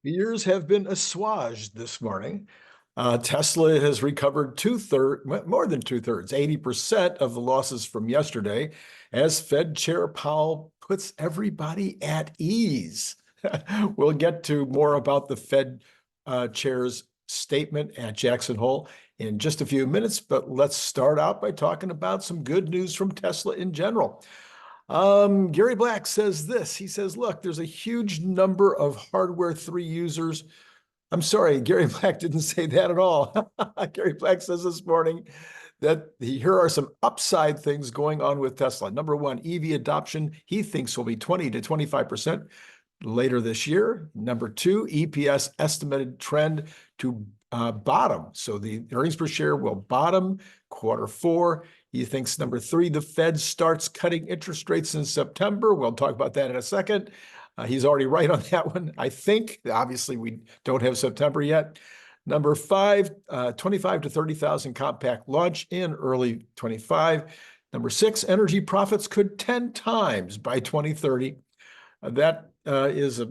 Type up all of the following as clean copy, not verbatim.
Fears have been assuaged this morning. Tesla has recovered more than two-thirds, 80% of the losses from yesterday, as Fed Chair Powell puts everybody at ease. We'll get to more about the Fed Chair's statement at Jackson Hole in just a few minutes, but let's start out by talking about some good news from Tesla in general. Gary Black says this. He says, look, there's a huge number of hardware 3 users. I'm sorry, Gary Black didn't say that at all. Gary Black says this morning that here are some upside things going on with Tesla. Number one, EV adoption, he thinks will be 20 to 25% later this year. Number two, EPS estimated trend to bottom. So the earnings per share will bottom Q4. He thinks number three, the Fed starts cutting interest rates in September. We'll talk about that in a second. He's already right on that one, I think. Obviously, we don't have September yet. Number five, 25 to 30,000 compact launch in early 25. Number six, energy profits could 10 times by 2030. That is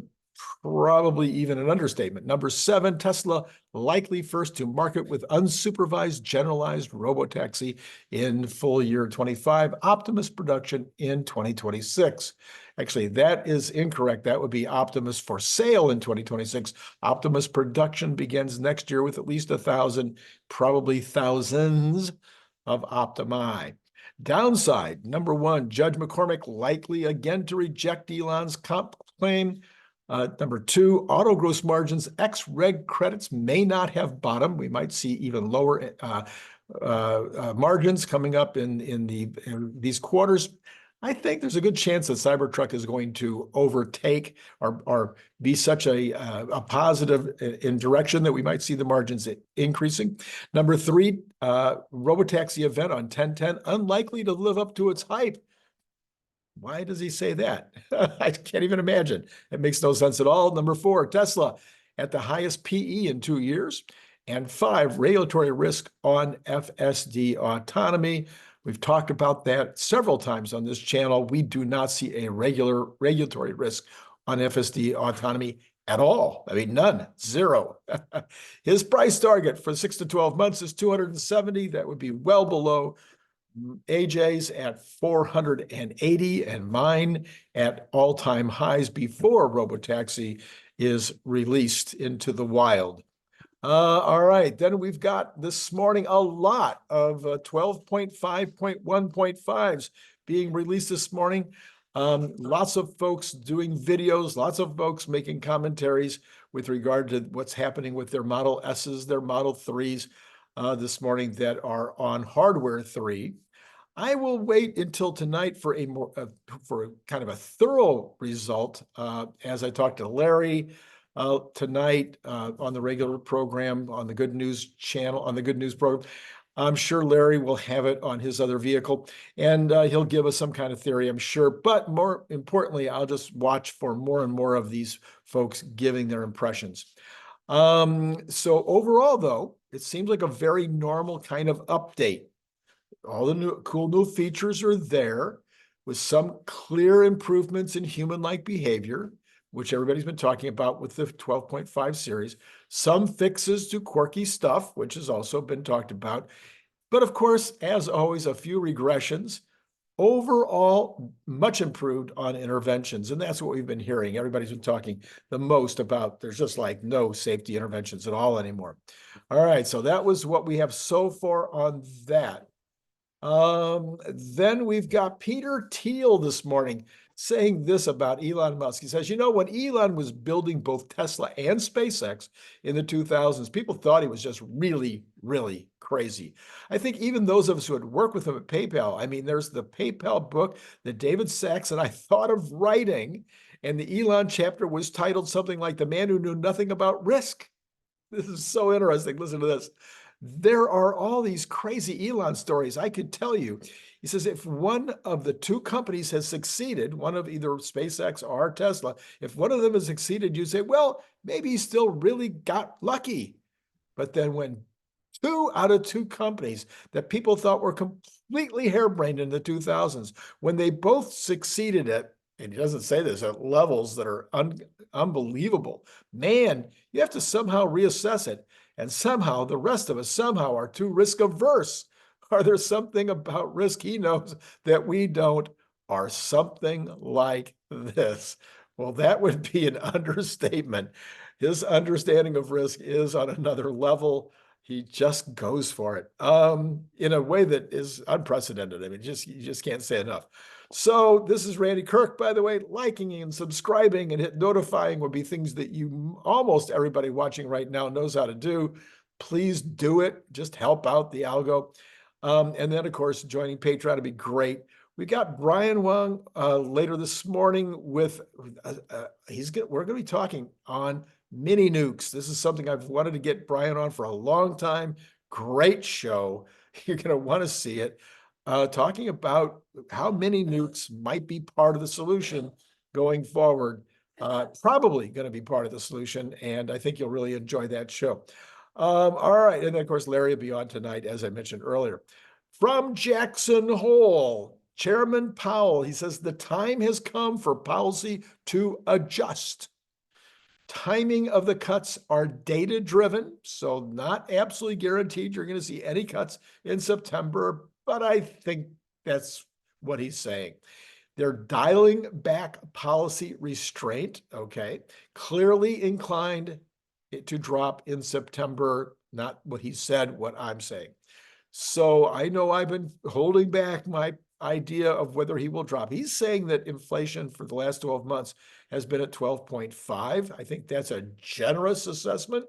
probably even an understatement. Number seven, Tesla likely first to market with unsupervised generalized robotaxi in full year 25, Optimus production in 2026. Actually, that is incorrect. That would be Optimus for sale in 2026. Optimus production begins next year with at least 1,000, probably thousands of Optimi. Downside, number one, Judge McCormick likely again to reject Elon's comp claim. Number two, auto gross margins ex reg credits may not have bottomed. We might see even lower margins coming up in these quarters. I think there's a good chance that Cybertruck is going to overtake or be such a positive in direction that we might see the margins increasing. Number three, robotaxi event on 10/10 unlikely to live up to its hype. Why does he say that? I can't even imagine. It makes no sense at all. Number four, Tesla at the highest PE in 2 years. And five, regulatory risk on FSD autonomy. We've talked about that several times on this channel. We do not see a regulatory risk on FSD autonomy at all. I mean, none, zero. His price target for 6 to 12 months is 270. That would be well below AJ's at 480 and mine at all-time highs before robotaxi is released into the wild. All right, then we've got this morning a lot of 12.5.1.5s being released this morning. Lots of folks doing videos, lots of folks making commentaries with regard to what's happening with their Model S's, their Model 3s this morning that are on hardware 3. I will wait until tonight for a more for kind of a thorough result as I talk to Larry tonight on the regular program on the Good News channel, on the Good News program. I'm sure Larry will have it on his other vehicle, and he'll give us some kind of theory, I'm sure. But more importantly, I'll just watch for more and more of these folks giving their impressions. So overall, though, it seems like a very normal kind of update. All the cool new features are there with some clear improvements in human-like behavior, which everybody's been talking about with the 12.5 series, some fixes to quirky stuff, which has also been talked about. But of course, as always, a few regressions. Overall, much improved on interventions. And that's what we've been hearing. Everybody's been talking the most about. There's just like no safety interventions at all anymore. All right, so that was what we have so far on that. Then we've got Peter Thiel this morning saying this about Elon Musk. He says, you know, when Elon was building both Tesla and SpaceX in the 2000s, people thought he was just really, really crazy. I think even those of us who had worked with him at PayPal, I mean, there's the PayPal book that David Sachs and I thought of writing, and the Elon chapter was titled something like The Man Who Knew Nothing About Risk. This is so interesting. Listen to this. There are all these crazy Elon stories. I could tell you. He says, if one of the two companies has succeeded, one of either SpaceX or Tesla, if one of them has succeeded, you say, well, maybe he still really got lucky. But then when 2 out of 2 companies that people thought were completely harebrained in the 2000s, when they both succeeded at, and he doesn't say this, at levels that are Unbelievable. Man, you have to somehow reassess it. And somehow the rest of us somehow are too risk averse. Are there something about risk he knows that we don't, or something like this? Well, that would be an understatement. His understanding of risk is on another level. He just goes for it in a way that is unprecedented. I mean, you just can't say enough. So this is Randy Kirk, by the way. Liking and subscribing and hit notifying would be things that almost everybody watching right now knows how to do. Please do it. Just help out the algo. And then, of course, joining Patreon would be great. We got Brian Wang later this morning with, we're going to be talking on mini nukes. This is something I've wanted to get Brian on for a long time. Great show. You're going to want to see it. Talking about how mini nukes might be part of the solution going forward. Probably going to be part of the solution, and I think you'll really enjoy that show. All right, and then, of course, Larry will be on tonight, as I mentioned earlier. From Jackson Hole, Chairman Powell, he says the time has come for policy to adjust. Timing of the cuts are data-driven, so not absolutely guaranteed you're going to see any cuts in September, but I think that's what he's saying. They're dialing back policy restraint, okay? Clearly inclined to drop in September, not what he said, what I'm saying. So I know I've been holding back my idea of whether he will drop. He's saying that inflation for the last 12 months has been at 12.5. I think that's a generous assessment,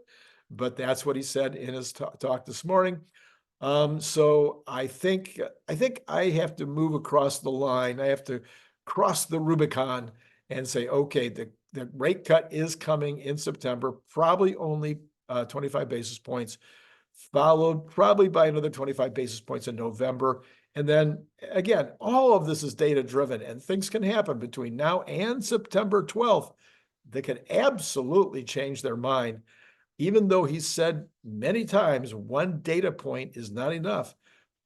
but that's what he said in his talk this morning. So I think I have to move across the line. I have to cross the Rubicon and say, okay, the rate cut is coming in September, probably only 25 basis points, followed probably by another 25 basis points in November. And then again, all of this is data driven, and things can happen between now and September 12th that could absolutely change their mind. Even though he said many times one data point is not enough,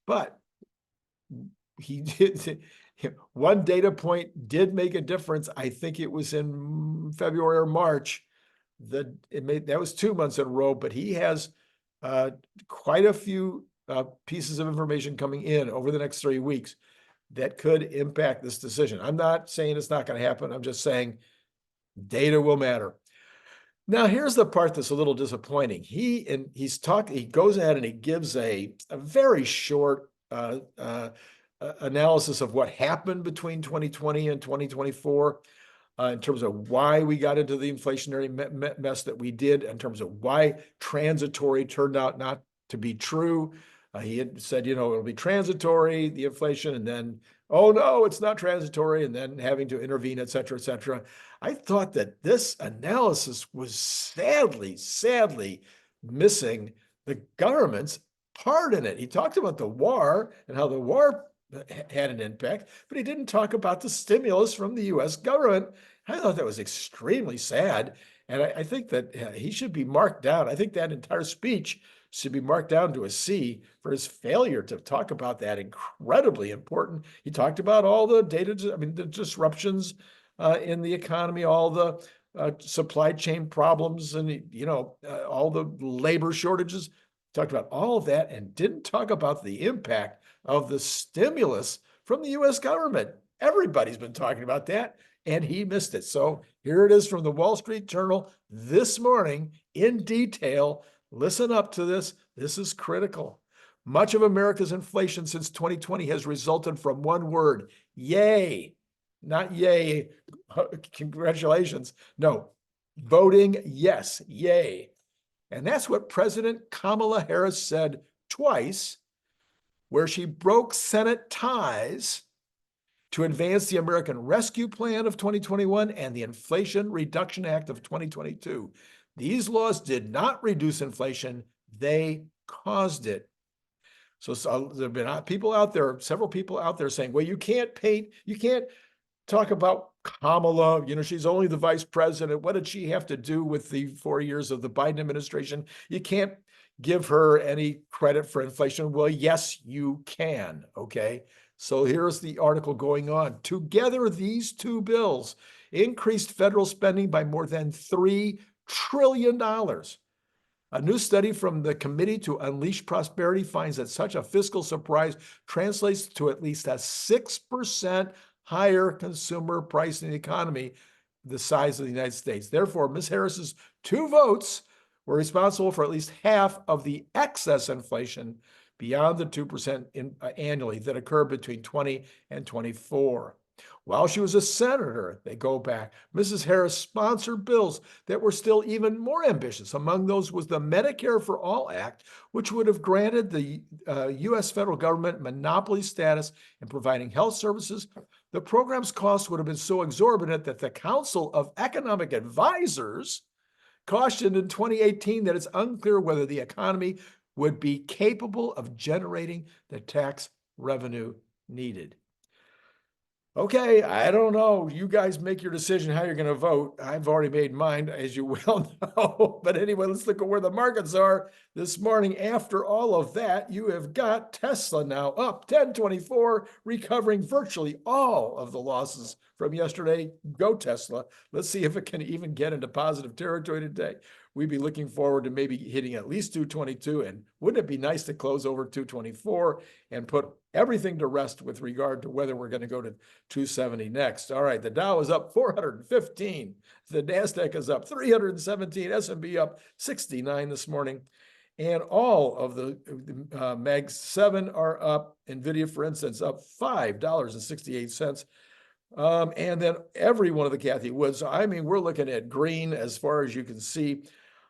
but he did. One data point did make a difference. I think it was in February or March. That was 2 months in a row, but he has quite a few pieces of information coming in over the next 3 weeks that could impact this decision. I'm not saying it's not going to happen. I'm just saying data will matter. Now, here's the part that's a little disappointing. He goes ahead and he gives a very short analysis of what happened between 2020 and 2024 in terms of why we got into the inflationary mess that we did, in terms of why transitory turned out not to be true. He had said, it'll be transitory, the inflation, and then, oh no, it's not transitory, and then having to intervene, et cetera, et cetera. I thought that this analysis was sadly missing the government's part in it. He talked about the war and how the war had an impact, but he didn't talk about the stimulus from the U.S. government. I thought that was extremely sad, and I think that he should be marked down. I think that entire speech should be marked down to a C for his failure to talk about that incredibly important. He talked about all the the disruptions in the economy, all the supply chain problems, and all the labor shortages. Talked about all of that and didn't talk about the impact of the stimulus from the U.S. government. Everybody's been talking about that, and he missed it. So here it is from the Wall Street Journal this morning in detail. Listen up to this. This is critical. Much of America's inflation since 2020 has resulted from one word, yay. Not yay, congratulations. No, voting yes, yay. And that's what President Kamala Harris said twice, where she broke Senate ties to advance the American Rescue Plan of 2021 and the Inflation Reduction Act of 2022. These laws did not reduce inflation, they caused it. So there have been people out there, several people out there saying, well, you can't talk about Kamala, she's only the vice president. What did she have to do with the 4 years of the Biden administration? You can't give her any credit for inflation. Well, yes, you can, okay? So here's the article going on. Together, these two bills increased federal spending by more than $3 trillion. A new study from the Committee to Unleash Prosperity finds that such a fiscal surprise translates to at least a 6% higher consumer price in the economy, the size of the United States. Therefore, Ms. Harris's 2 votes were responsible for at least half of the excess inflation beyond the 2% annually that occurred between 20 and 24. While she was a senator, they go back, Mrs. Harris sponsored bills that were still even more ambitious. Among those was the Medicare for All Act, which would have granted the U.S. federal government monopoly status in providing health services. The program's cost would have been so exorbitant that the Council of Economic Advisors cautioned in 2018 that it's unclear whether the economy would be capable of generating the tax revenue needed. Okay, I don't know. You guys make your decision how you're going to vote. I've already made mine, as you well know. But anyway, let's look at where the markets are this morning. After all of that, you have got Tesla now up 10.24, recovering virtually all of the losses from yesterday. Go Tesla. Let's see if it can even get into positive territory today. We'd be looking forward to maybe hitting at least 222. And wouldn't it be nice to close over 224 and put everything to rest with regard to whether we're going to go to 270 next? All right, the Dow is up 415. The NASDAQ is up 317. S&P up 69 this morning. And all of the Mag 7 are up. NVIDIA, for instance, up $5.68. And then every one of the Cathie Woods. I mean, we're looking at green as far as you can see.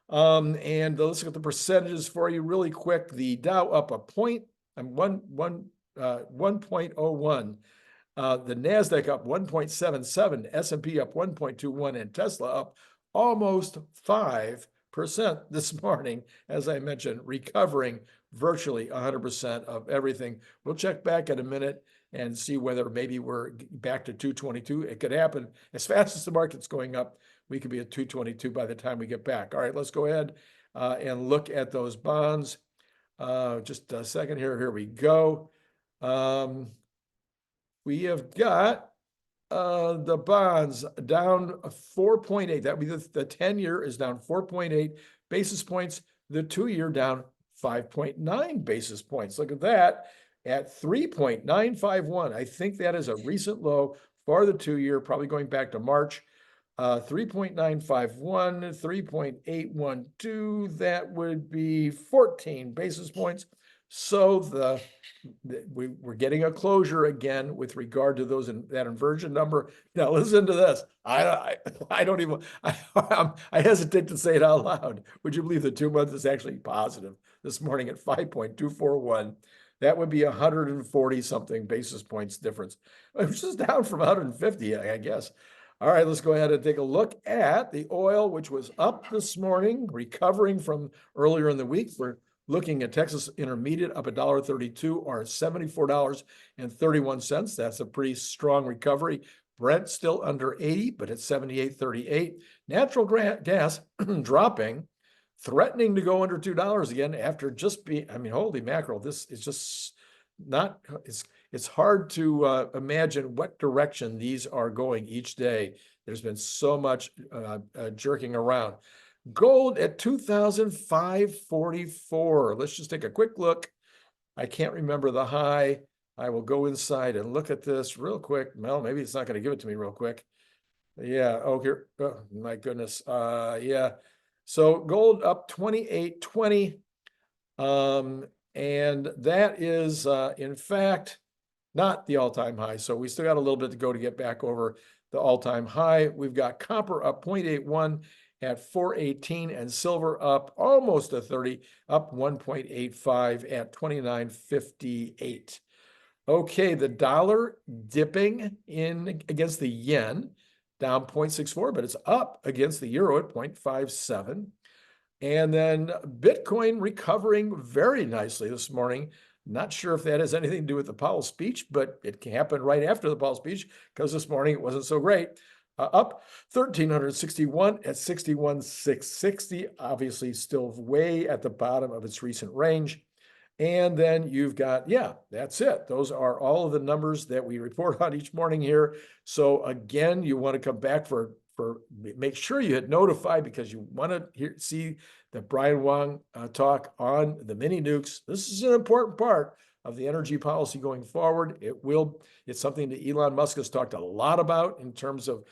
And let's look at the percentages for you really quick. The Dow up a point, 1.01. The NASDAQ up 1.77, S&P up 1.21, and Tesla up almost 5% this morning, as I mentioned, recovering virtually 100% of everything. We'll check back in a minute and see whether maybe we're back to 222. It could happen as fast as the market's going up. We could be at 222 by the time we get back. All right, let's go ahead and look at those bonds. Just a second here. Here we go. We have got the bonds down 4.8. That would be the 10-year is down 4.8 basis points. The 2-year down 5.9 basis points. Look at that at 3.951. I think that is a recent low for the 2-year, probably going back to March. 3.951, 3.812, that would be 14 basis points. So we're getting a closure again with regard to that inversion number. Now listen to this. I don't even I hesitate to say it out loud. Would you believe the 2 months is actually positive this morning at 5.241? That would be 140 something basis points difference, which is down from 150, I guess. All right, let's go ahead and take a look at the oil, which was up this morning, recovering from earlier in the week. We're looking at Texas Intermediate up $1.32 or $74.31. That's a pretty strong recovery. Brent still under 80, but it's 78.38. Natural gas dropping, threatening to go under $2 again after just being, I mean, holy mackerel, this is just not, it's hard to imagine what direction these are going each day. There's been so much jerking around. Gold at 2,544. Let's just take a quick look. I can't remember the high. I will go inside and look at this real quick. Well, maybe it's not going to give it to me real quick. Yeah. Oh, here. Oh, my goodness. Yeah. So gold up 28.20. And that is, in fact, not the all-time high. So we still got a little bit to go to get back over the all-time high. We've got copper up 0.81 at 418 and silver up almost a 30, up 1.85 at 29.58. Okay, the dollar dipping in against the yen, down 0.64, but it's up against the euro at 0.57. And then Bitcoin recovering very nicely this morning. Not sure if that has anything to do with the Powell speech, but it happened right after the Powell speech because this morning it wasn't so great. Up 1,361 at 61,660, obviously still way at the bottom of its recent range. And then you've got, yeah, that's it. Those are all of the numbers that we report on each morning here. So again, you want to come back for make sure you hit notify, because you want to see the Brian Wang talk on the mini nukes. This is an important part of the energy policy going forward. It's something that Elon Musk has talked a lot about in terms of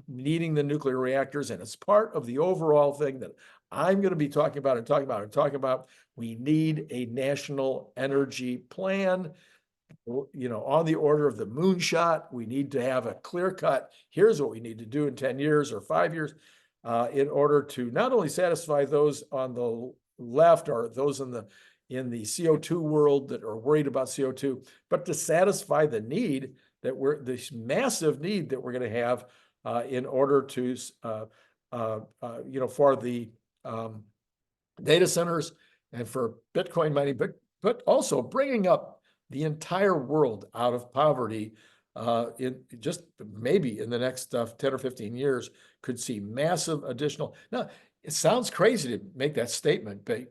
needing the nuclear reactors, and it's part of the overall thing that I'm going to be talking about. We need a national energy plan, on the order of the moonshot. We need to have a clear cut. Here's what we need to do in 10 years or 5 years in order to not only satisfy those on the left or those in the CO2 world that are worried about CO2, but to satisfy the need that this massive need that we're going to have in order to, for the data centers and for Bitcoin mining, but also bringing up the entire world out of poverty in just maybe in the next 10 or 15 years could see massive additional. Now, it sounds crazy to make that statement, but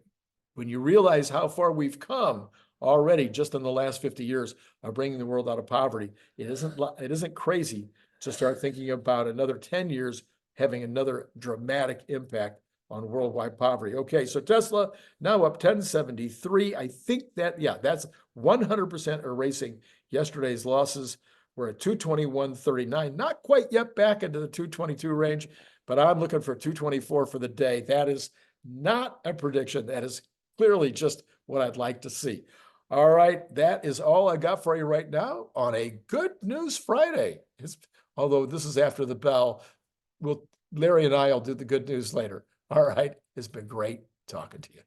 when you realize how far we've come already just in the last 50 years of bringing the world out of poverty, it isn't crazy to start thinking about another 10 years having another dramatic impact on worldwide poverty. Okay, so Tesla now up 1073. I think that's 100% erasing yesterday's losses. We're at 221.39, not quite yet back into the 222 range, but I'm looking for 224 for the day. That is not a prediction. That is clearly just what I'd like to see. All right, that is all I got for you right now on a Good News Friday. Although this is after the bell, Larry and I will do the good news later. All right, it's been great talking to you.